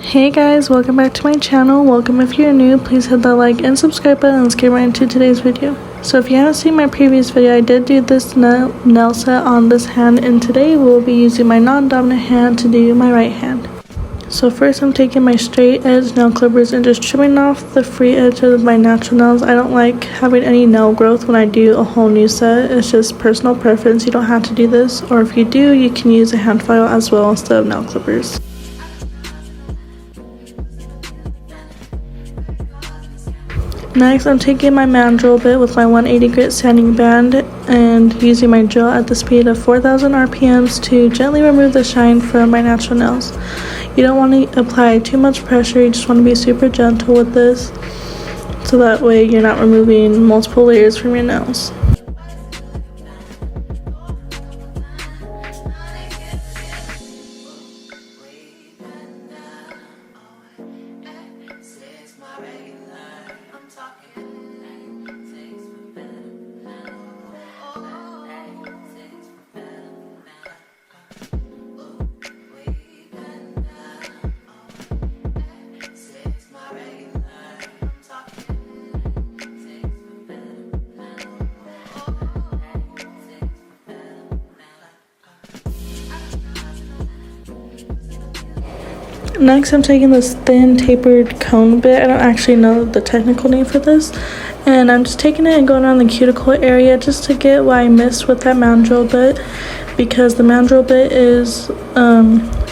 Hey guys, welcome back to my channel. Welcome if you're new. Please hit that like and subscribe button. Let's get right into today's video. So if you haven't seen my previous video, I did do this nail set on this hand, and today we'll be using my non-dominant hand to do my right hand. So first I'm taking my straight edge nail clippers and just trimming off the free edge of my natural nails. I don't like having any nail growth when I do a whole new set. It's just personal preference. You don't have to do this, or if you do, you can use a hand file as well instead of nail clippers. Next, I'm taking my mandrel bit with my 180 grit sanding band and using my drill at the speed of 4,000 RPMs to gently remove the shine from my natural nails. You don't want to apply too much pressure, you just want to be super gentle with this, so that way you're not removing multiple layers from your nails. Next, I'm taking this thin tapered cone bit. I don't actually know the technical name for this, and I'm just taking it and going around the cuticle area just to get what I missed with that mandrel bit, because the mandrel bit is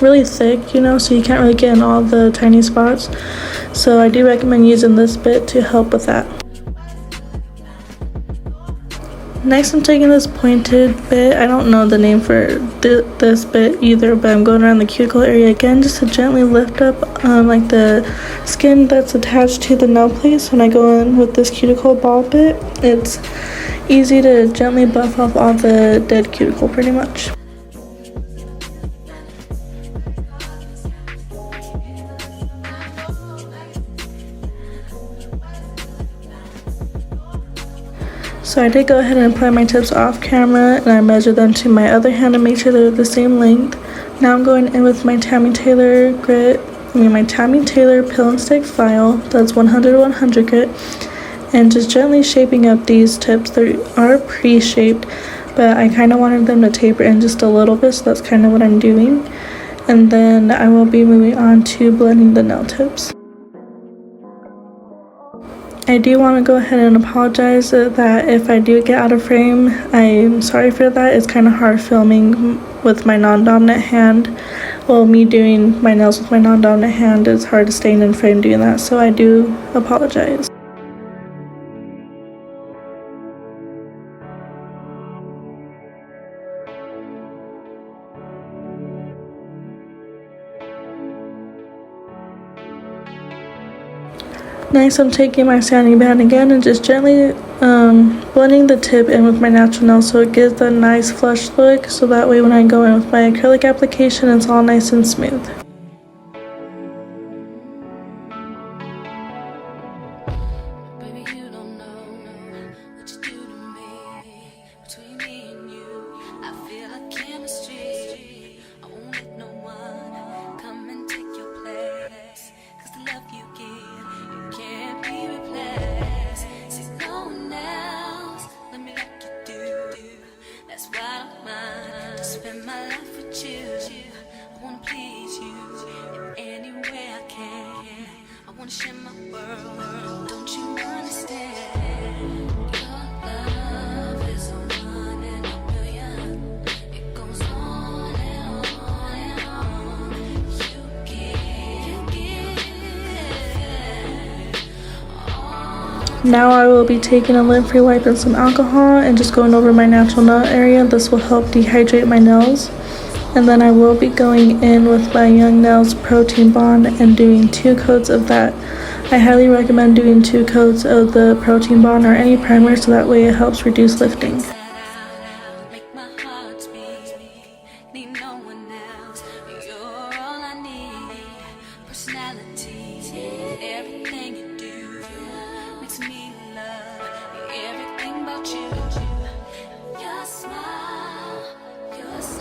really thick, you know, so you can't really get in all the tiny spots. So I do recommend using this bit to help with that. Next, I'm taking this pointed bit. I don't know the name for this bit either, but I'm going around the cuticle area again just to gently lift up like the skin that's attached to the nail place. When I go in with this cuticle ball bit, it's easy to gently buff off all the dead cuticle pretty much. So I did go ahead and apply my tips off camera, and I measured them to my other hand to make sure they're the same length. Now I'm going in with my Tammy Taylor pill and stick file that's 100 grit, and just gently shaping up these tips. They are pre-shaped, but I kind of wanted them to taper in just a little bit, so that's kind of what I'm doing. And then I will be moving on to blending the nail tips. I do want to go ahead and apologize that if I do get out of frame, I'm sorry for that. It's kind of hard filming with my non-dominant hand. Well, me doing my nails with my non-dominant hand, it's hard to stay in frame doing that, so I do apologize. Next, I'm taking my sanding band again and just gently blending the tip in with my natural nail so it gives that nice flush look, so that way when I go in with my acrylic application, it's all nice and smooth. Now I will be taking a lint-free wipe and some alcohol and just going over my natural nail area. This will help dehydrate my nails. And then I will be going in with my Young Nails Protein Bond and doing 2 coats of that. I highly recommend doing 2 coats of the Protein Bond or any primer, so that way it helps reduce lifting.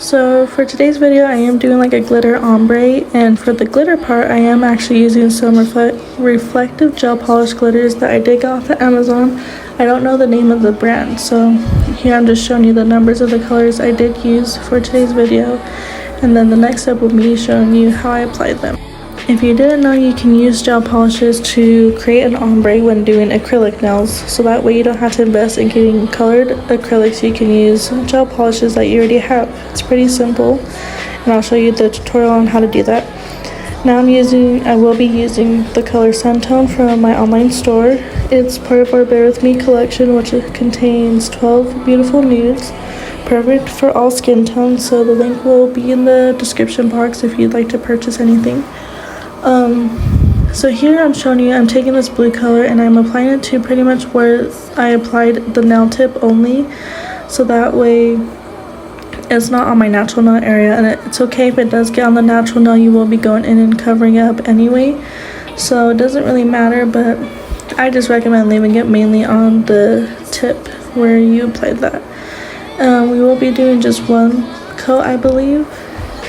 So for today's video, I am doing like a glitter ombre, and for the glitter part, I am actually using some reflective gel polish glitters that I did get off of Amazon. I don't know the name of the brand, so here I'm just showing you the numbers of the colors I did use for today's video, and then the next step will be showing you how I applied them. If you didn't know, you can use gel polishes to create an ombre when doing acrylic nails, so that way you don't have to invest in getting colored acrylics. You can use gel polishes that you already have. It's pretty simple, and I'll show you the tutorial on how to do that. Now I will be using the color Sun Tone from my online store. It's part of our Bear With Me collection, which contains 12 beautiful nudes, perfect for all skin tones, so the link will be in the description box if you'd like to purchase anything. So here I'm showing you, I'm taking this blue color and I'm applying it to pretty much where I applied the nail tip only, so that way it's not on my natural nail area, and it's okay if it does get on the natural nail. You will be going in and covering it up anyway, so it doesn't really matter, but I just recommend leaving it mainly on the tip where you applied that. We will be doing just one coat, I believe,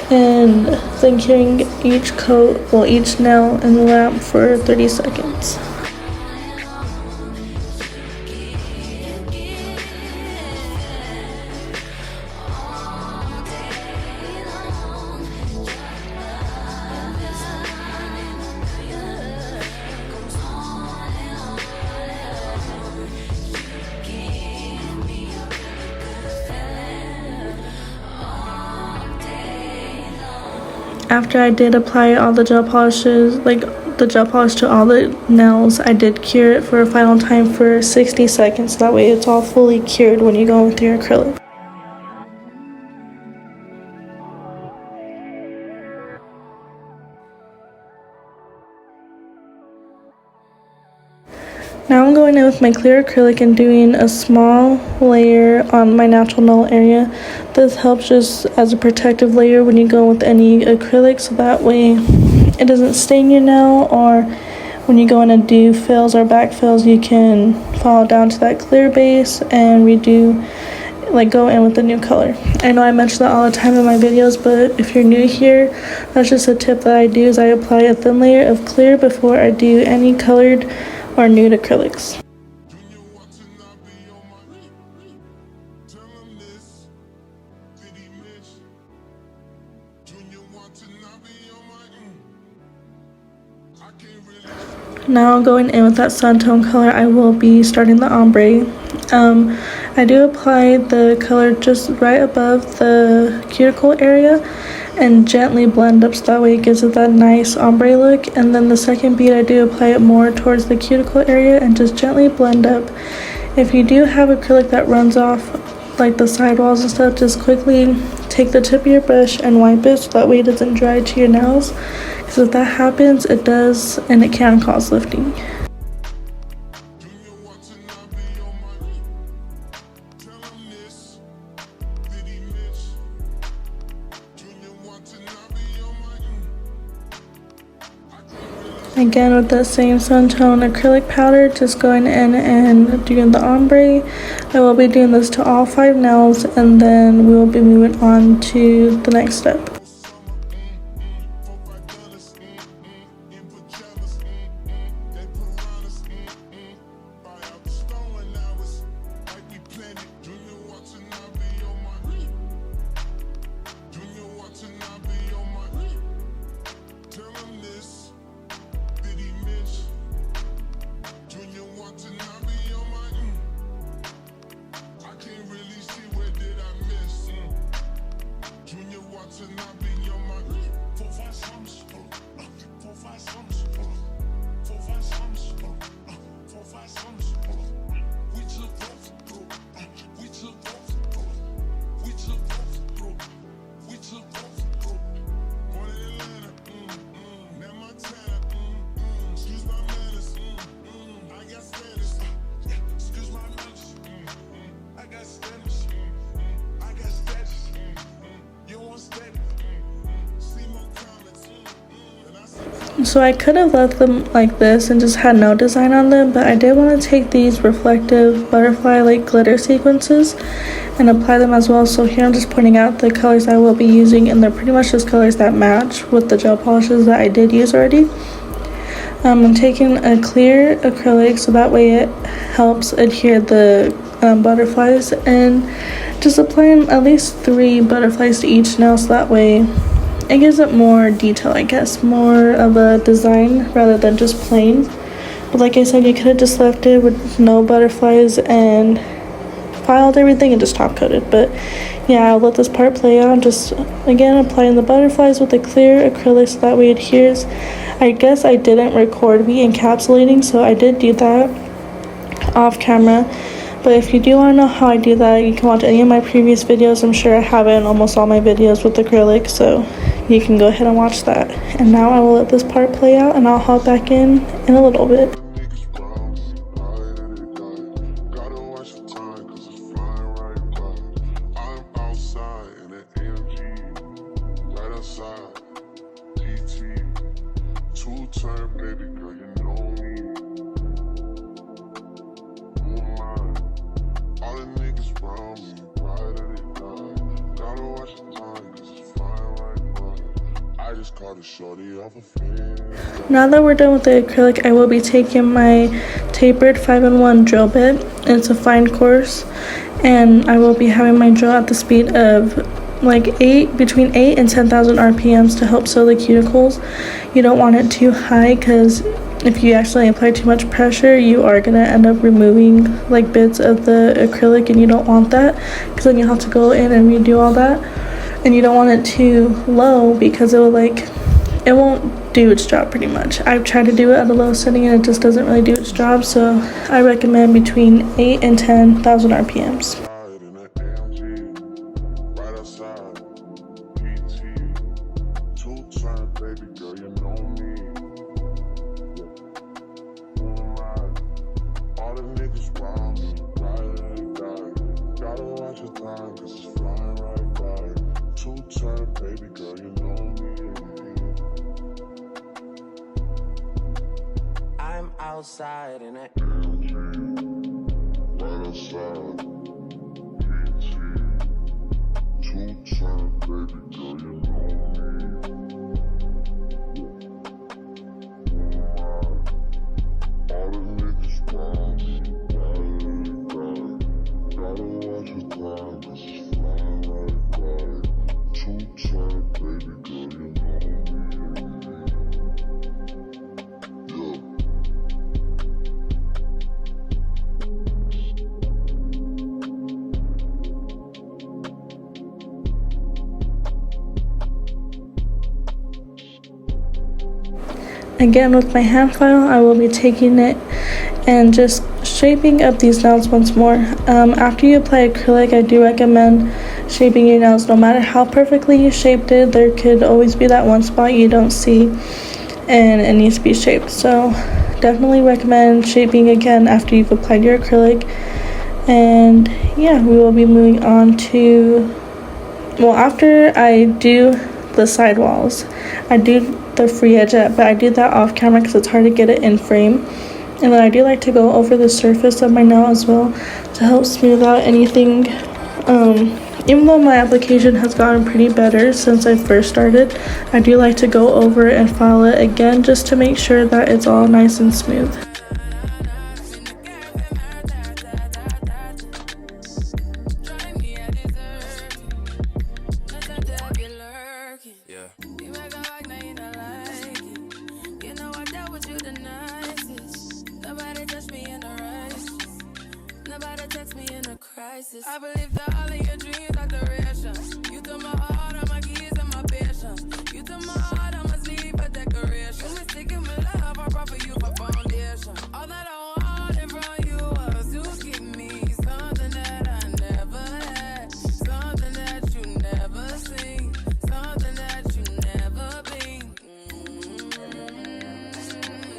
and then curing each coat, well, each nail in the lamp for 30 seconds. After I did apply all the gel polishes, like the gel polish to all the nails, I did cure it for a final time for 60 seconds. So that way it's all fully cured when you go with your acrylic. Now I'm going in with my clear acrylic and doing a small layer on my natural nail area. This helps just as a protective layer when you go with any acrylic, so that way it doesn't stain your nail, or when you go in and do fills or back fills, you can follow down to that clear base and redo, like go in with the new color. I know I mention that all the time in my videos, but if you're new here, that's just a tip that I do, is I apply a thin layer of clear before I do any colored or nude acrylics. Now going in with that Sun Tone color, I will be starting the ombre. I do apply the color just right above the cuticle area and gently blend up, so that way it gives it that nice ombre look. And then the second bead, I do apply it more towards the cuticle area and just gently blend up. If you do have acrylic that runs off like the sidewalls and stuff, just quickly take the tip of your brush and wipe it, so that way it doesn't dry to your nails, because if that happens, it does, and it can cause lifting. Again with that same Sun Tone acrylic powder, just going in and doing the ombre. I will be doing this to all 5 nails, and then we will be moving on to the next step. So I could have left them like this and just had no design on them, but I did want to take these reflective butterfly like glitter sequences and apply them as well. So here I'm just pointing out the colors I will be using, and they're pretty much just colors that match with the gel polishes that I did use already. I'm taking a clear acrylic so that way it helps adhere the butterflies, and just applying at least 3 butterflies to each nail so that way it gives it more detail, I guess, more of a design rather than just plain. But like I said, you could have just left it with no butterflies and filed everything and just top coated. But yeah, I'll let this part play out. Just again applying the butterflies with the clear acrylic so that way it adheres. I guess I didn't record me encapsulating, so I did do that off camera. But if you do want to know how I do that, you can watch any of my previous videos. I'm sure I have it in almost all my videos with acrylic, so you can go ahead and watch that. And now I will let this part play out, and I'll hop back in a little bit. Now that we're done with the acrylic, I will be taking my tapered 5-in-1 drill bit. It's a fine course, and I will be having my drill at the speed of like between 8 and 10,000 RPMs to help sew the cuticles. You don't want it too high, because if you actually apply too much pressure, you are going to end up removing like bits of the acrylic, and you don't want that, because then you'll have to go in and redo all that. And you don't want it too low, because it won't do its job pretty much. I've tried to do it at a low setting and it just doesn't really do its job, so I recommend between 8 and 10,000 RPMs. Outside in it. Right outside. Two-time, baby girl, you know me. All the niggas round me, gotta watch your time, 'cause it's flying right. Two-time, baby girl, you know me. Again, with my hand file, I will be taking it and just shaping up these nails once more. After you apply acrylic, I do recommend shaping your nails. No matter how perfectly you shaped it, there could always be that one spot you don't see and it needs to be shaped. So definitely recommend shaping again after you've applied your acrylic. And yeah, we will be moving on to, well, after I do the sidewalls, I do the free edge but I do that off camera because it's hard to get it in frame. And then I do like to go over the surface of my nail as well to help smooth out anything. Even though my application has gotten pretty better since I first started, I do like to go over it and file it again just to make sure that it's all nice and smooth. I believe that all of your dreams are duration. You took my heart, all my keys, and my patience. You took my heart, I must leave a decoration. You mistaken my love, I brought for you for foundation. All that I wanted from you was to give me something that I never had, something that you never seen, something that you never been.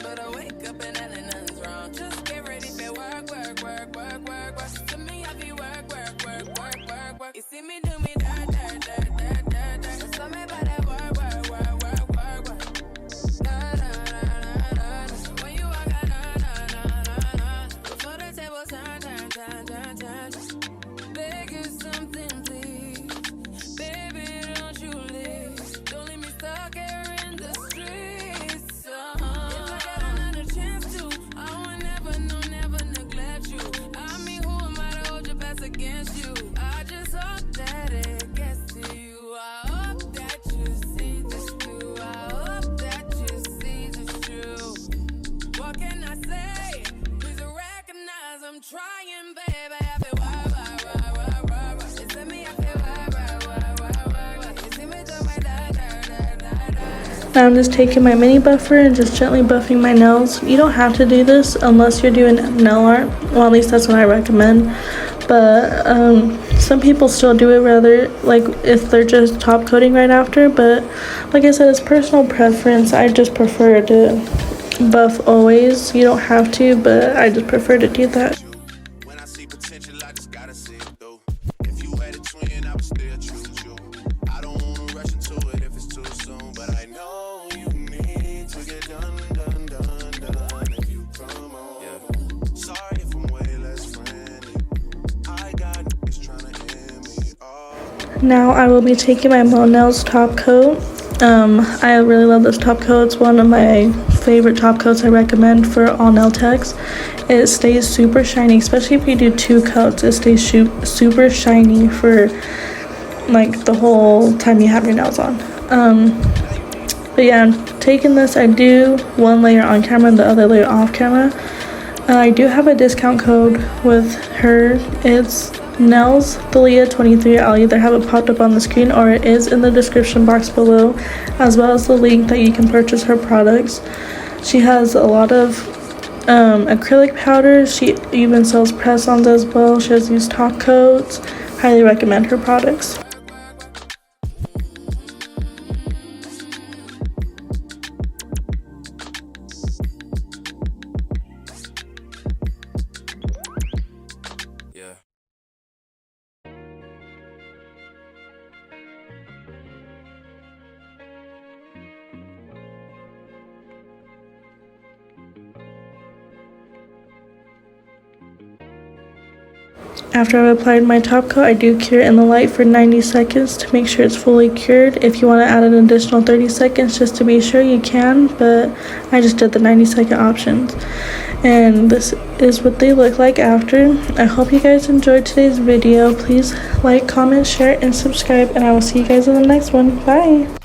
But I wake up and nothing's wrong. Just get ready for work, work, work, work, work, work. To me, I be work, work, work, work, work, work. You see me do me dirt, dirt, dirt, dirt, dirt, dirt. Tell me about that work, work, work, work, work, work. Da, da, I'm just taking my mini buffer and just gently buffing my nails. You don't have to do this unless you're doing nail art. Well, at least that's what I recommend. But some people still do it rather, like if they're just top coating right after. But like I said, it's personal preference. I just prefer to buff always. You don't have to, but I just prefer to do that. When I see potential, I just gotta see it through. If you had a twin, I would still choose you. I don't wanna rush into it if it's too soon, but I know you need to get done if you come on. Yeah. Sorry if I'm way less friendly. I got niggas tryna end me off. Now I will be taking my Mo Nails top coat. I really love this top coat. It's one of my favorite top coats I recommend for all nail techs. It stays super shiny, especially if you do 2 coats. It stays super shiny for like the whole time you have your nails on. But yeah, I'm taking this. I do one layer on camera and the other layer off camera. I do have a discount code with her. It's 𝐿𝐴𝐳 23. I'll either have it popped up on the screen or it is in the description box below, as well as the link that you can purchase her products. She has a lot of acrylic powders. She even sells press-ons as well. She has these top coats. Highly recommend her products. After I've applied my top coat, I do cure in the light for 90 seconds to make sure it's fully cured. If you want to add an additional 30 seconds just to be sure, you can, but I just did the 90-second options. And this is what they look like after. I hope you guys enjoyed today's video. Please like, comment, share, and subscribe, and I will see you guys in the next one. Bye!